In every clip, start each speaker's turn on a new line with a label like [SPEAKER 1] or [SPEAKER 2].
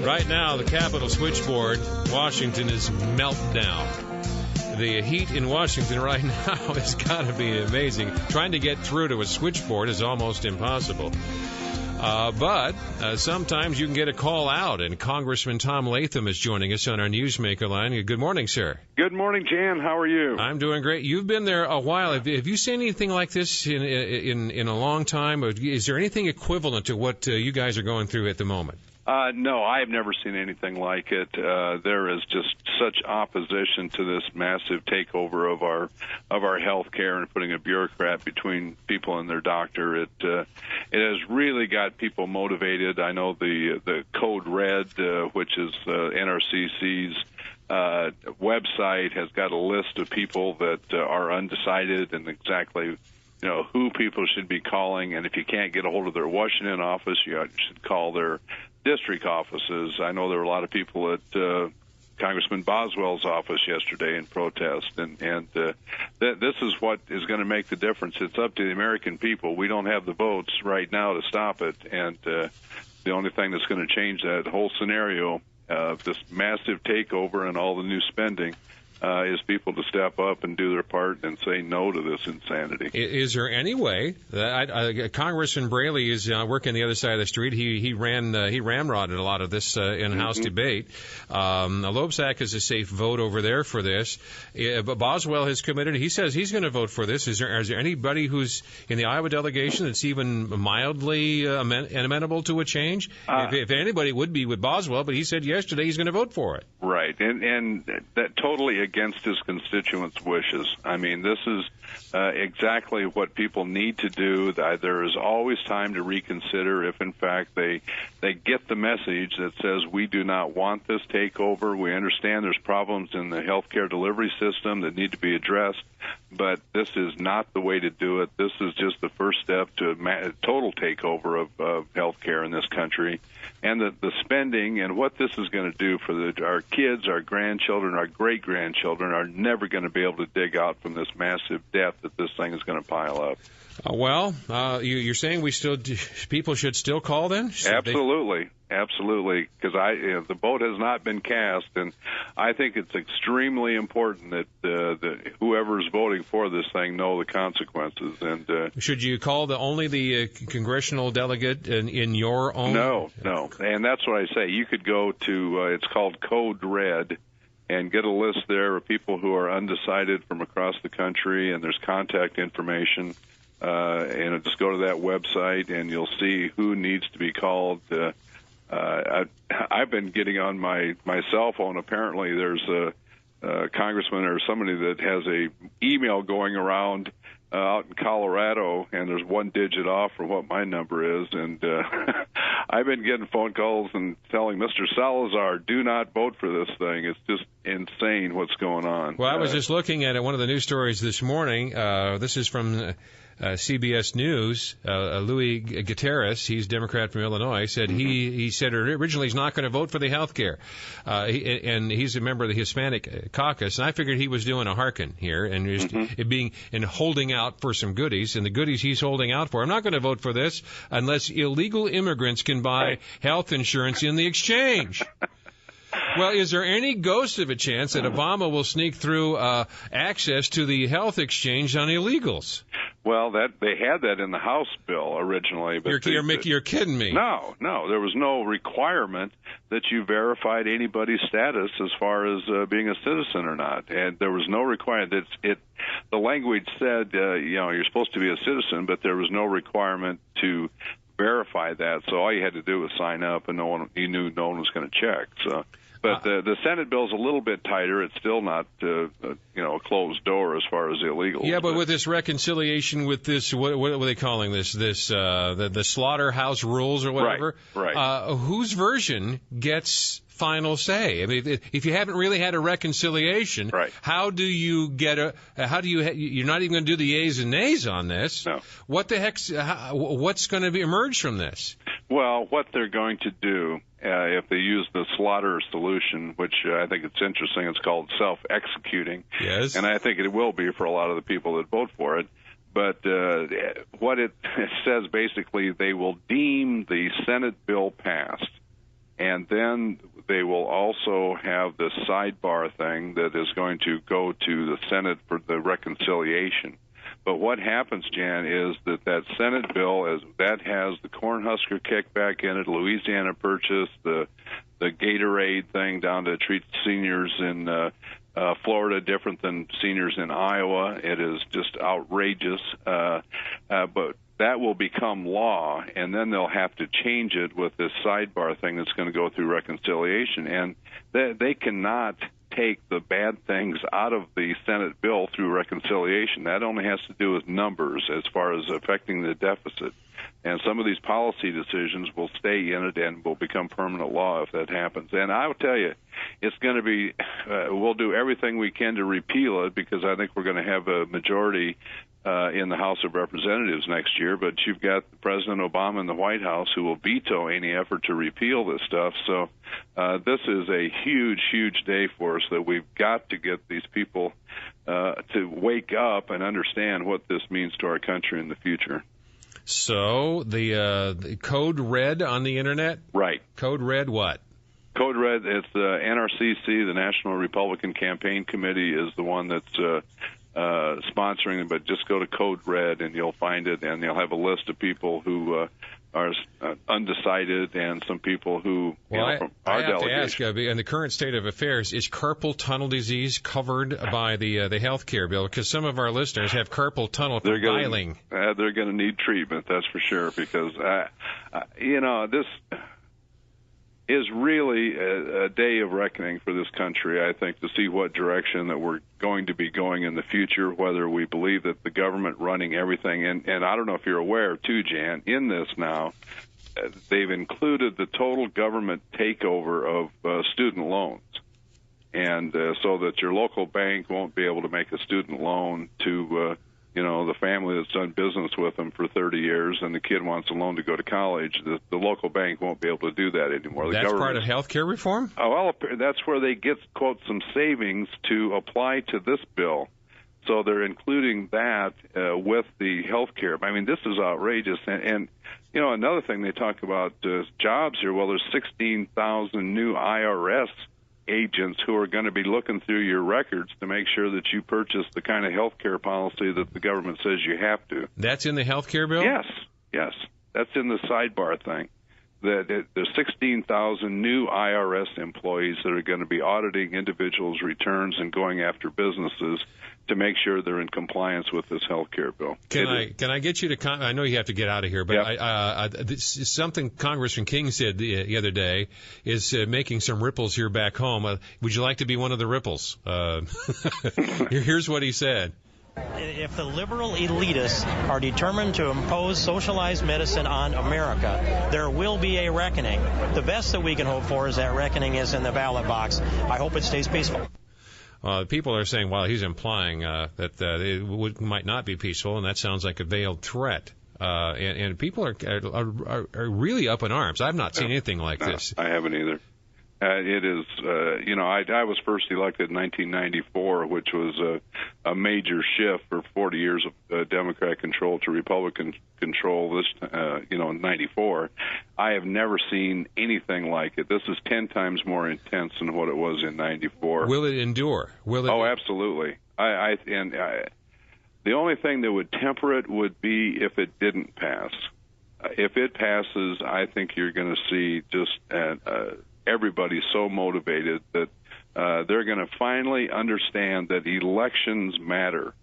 [SPEAKER 1] Right now, the Capitol switchboard, Washington, is meltdown. The heat in Washington right now has got to be amazing. Trying to get through to a switchboard is almost impossible. But sometimes you can get a call out, and Congressman Tom Latham is joining us on our Newsmaker line. Good morning, sir.
[SPEAKER 2] Good morning, Jan. How are you?
[SPEAKER 1] I'm doing great. You've been there a while. Have you seen anything like this in a long time? Or is there anything equivalent to what you guys are going through at the moment?
[SPEAKER 2] No, I've never seen anything like it. There is just such opposition to this massive takeover of our health care and putting a bureaucrat between people and their doctor. It has really got people motivated. I know the Code Red, which is NRCC's website, has got a list of people that are undecided and exactly who people should be calling. And if you can't get a hold of their Washington office, you should call their district offices. I know there were a lot of people at Congressman Boswell's office yesterday in protest, and this is what is going to make the difference. It's up to the American people. We don't have the votes right now to stop it, and the only thing that's going to change that whole scenario, this massive takeover and all the new spending, is people to step up and do their part and say no to this insanity.
[SPEAKER 1] Is there any way that Congressman Braley is working the other side of the street? He ramrodded a lot of this in-house debate. Loebsack is a safe vote over there for this, but Boswell has committed. He says he's going to vote for this. Is there anybody who's in the Iowa delegation that's even mildly amenable to a change? If anybody would be with Boswell, but he said yesterday he's going to vote for it.
[SPEAKER 2] Right, and that totally against his constituents' wishes. I mean, this is exactly what people need to do. There is always time to reconsider if, in fact, they get the message that says we do not want this takeover. We understand there's problems in the healthcare delivery system that need to be addressed, but this is not the way to do it. This is just the first step to a total takeover of healthcare in this country. And the spending and what this is going to do for our kids, our grandchildren, our great-grandchildren are never going to be able to dig out from this massive debt that this thing is going to pile up.
[SPEAKER 1] You're saying people should still call then?
[SPEAKER 2] Absolutely. Absolutely, because the vote has not been cast, and I think it's extremely important that whoever's voting for this thing know the consequences. And
[SPEAKER 1] should you call only the congressional delegate in your own?
[SPEAKER 2] No, and that's what I say. You could go to it's called Code Red, and get a list there of people who are undecided from across the country, and there's contact information. And just go to that website, and you'll see who needs to be called. I've been getting on my cell phone. Apparently, there's a congressman or somebody that has a email going around out in Colorado, and there's one digit off from what my number is. And I've been getting phone calls and telling Mr. Salazar, do not vote for this thing. It's just insane what's going on.
[SPEAKER 1] Well, I was just looking at one of the news stories this morning. This is from CBS News. Louis Gutierrez, he's a Democrat from Illinois, said he said originally he's not going to vote for the health care. And he's a member of the Hispanic caucus. And I figured he was doing a hearken here and just holding out for some goodies. And the goodies he's holding out for, I'm not going to vote for this unless illegal immigrants can buy health insurance in the exchange. Well, is there any ghost of a chance that Obama will sneak through access to the health exchange on illegals?
[SPEAKER 2] Well, they had that in the House bill originally. But
[SPEAKER 1] you're kidding me.
[SPEAKER 2] No, there was no requirement that you verified anybody's status as far as being a citizen or not, and there was no requirement. The language said, you're supposed to be a citizen, but there was no requirement to verify that. So all you had to do was sign up, and you knew no one was going to check. So. But the Senate bill's a little bit tighter. It's still not, a closed door as far as illegals.
[SPEAKER 1] Yeah, but with this reconciliation with this, what are they calling this? The slaughterhouse rules or whatever.
[SPEAKER 2] Right.
[SPEAKER 1] Whose version gets final say? I mean, if you haven't really had a reconciliation, how do you get you're not even going to do the yeas and nays on this.
[SPEAKER 2] No.
[SPEAKER 1] What the heck's, what's going to emerge from this?
[SPEAKER 2] Well, what they're going to do, if they use the slaughter solution, which I think it's interesting, it's called self-executing.
[SPEAKER 1] Yes.
[SPEAKER 2] And I think it will be for a lot of the people that vote for it. But what it says basically, they will deem the Senate bill passed. And then they will also have this sidebar thing that is going to go to the Senate for the reconciliation. But what happens, Jan, is that Senate bill that has the Cornhusker kickback in it, Louisiana Purchase, the Gatorade thing down to treat seniors in Florida different than seniors in Iowa. It is just outrageous. But that will become law, and then they'll have to change it with this sidebar thing that's going to go through reconciliation. And they cannot take the bad things out of the Senate bill through reconciliation. That only has to do with numbers as far as affecting the deficit. And some of these policy decisions will stay in it and will become permanent law if that happens. And I will tell you, it's going to be, we'll do everything we can to repeal it, because I think we're going to have a majority in the House of Representatives next year. But you've got President Obama in the White House who will veto any effort to repeal this stuff. So this is a huge, huge day for us, that we've got to get these people to wake up and understand what this means to our country in the future.
[SPEAKER 1] So the Code Red on the Internet?
[SPEAKER 2] Right.
[SPEAKER 1] Code Red what?
[SPEAKER 2] Code Red, it's the NRCC, the National Republican Campaign Committee, is the one that's sponsoring it. But just go to Code Red and you'll find it, and they'll have a list of people who are undecided and some people who from our delegation.
[SPEAKER 1] I have to ask, in the current state of affairs, is carpal tunnel disease covered by the health care bill? Because some of our listeners have carpal tunnel from dialing.
[SPEAKER 2] They're going to need treatment, that's for sure, because, this is really a day of reckoning for this country, I think, to see what direction that we're going to be going in the future, whether we believe that the government running everything. And I don't know if you're aware, too, Jan, in this now, they've included the total government takeover of student loans. And so that your local bank won't be able to make a student loan to the family that's done business with them for 30 years, and the kid wants a loan to go to college. The local bank won't be able to do that anymore.
[SPEAKER 1] That's part of health care reform?
[SPEAKER 2] Oh, well, that's where they get, quote, some savings to apply to this bill. So they're including that with the health care. I mean, this is outrageous. And another thing they talk about jobs here. Well, there's 16,000 new IRS agents who are going to be looking through your records to make sure that you purchase the kind of health care policy that the government says you have to.
[SPEAKER 1] That's in the health care bill?
[SPEAKER 2] Yes. That's in the sidebar thing. There's 16,000 new IRS employees that are going to be auditing individuals' returns and going after businesses to make sure they're in compliance with this health care bill.
[SPEAKER 1] Can I get you to I know you have to get out of here, but
[SPEAKER 2] yep.
[SPEAKER 1] This is something Congressman King said the other day is making some ripples here back home. Would you like to be one of the ripples? Here's what he said.
[SPEAKER 3] If the liberal elitists are determined to impose socialized medicine on America, there will be a reckoning. The best that we can hope for is that reckoning is in the ballot box. I hope it stays peaceful.
[SPEAKER 1] People are saying, well, he's implying that it might not be peaceful, and that sounds like a veiled threat. And people are really up in arms. I've not seen anything like this.
[SPEAKER 2] I haven't either. It is, I was first elected in 1994, which was a major shift for 40 years of Democrat control to Republican control. This, in 94, I have never seen anything like it. This is 10 times more intense than what it was in 94.
[SPEAKER 1] Will it endure?
[SPEAKER 2] Oh, absolutely. The only thing that would temper it would be if it didn't pass. If it passes, I think you're going to see just everybody's so motivated that they're going to finally understand that elections matter,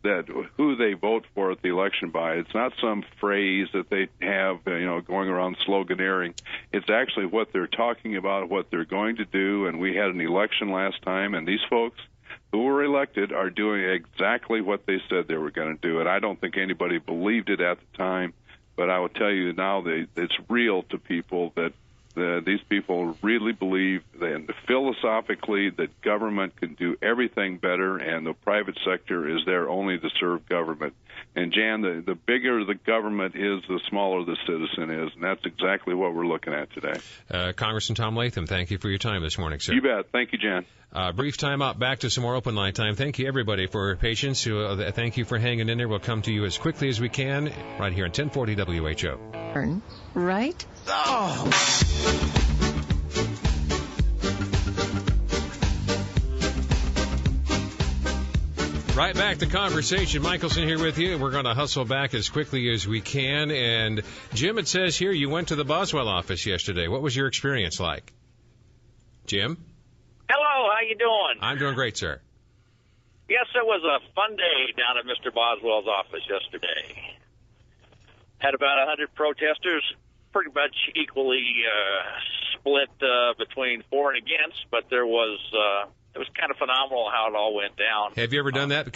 [SPEAKER 2] that who they vote for at the election by. It's not some phrase that they have, going around sloganeering. It's actually what they're talking about, what they're going to do. And we had an election last time, and these folks who were elected are doing exactly what they said they were going to do. And I don't think anybody believed it at the time, but I will tell you now it's real to people that these people really believe that philosophically that government can do everything better, and the private sector is there only to serve government. And, Jan, the bigger the government is, the smaller the citizen is, and that's exactly what we're looking at today.
[SPEAKER 1] Congressman Tom Latham, thank you for your time this morning, sir.
[SPEAKER 2] You bet. Thank you, Jan.
[SPEAKER 1] Brief time out. Back to some more open line time. Thank you, everybody, for your patience. Thank you for hanging in there. We'll come to you as quickly as we can right here on 1040 WHO.
[SPEAKER 4] Right?
[SPEAKER 5] Oh!
[SPEAKER 1] Right back to conversation. Mickelson here with you. We're going to hustle back as quickly as we can. And Jim, it says here you went to the Boswell office yesterday. What was your experience like? Jim?
[SPEAKER 4] Hello, how you doing?
[SPEAKER 1] I'm doing great, sir.
[SPEAKER 4] Yes, it was a fun day down at Mr. Boswell's office yesterday. Had about 100 protesters, pretty much equally split between for and against, but it was kind of phenomenal how it all went down.
[SPEAKER 1] Have you ever done that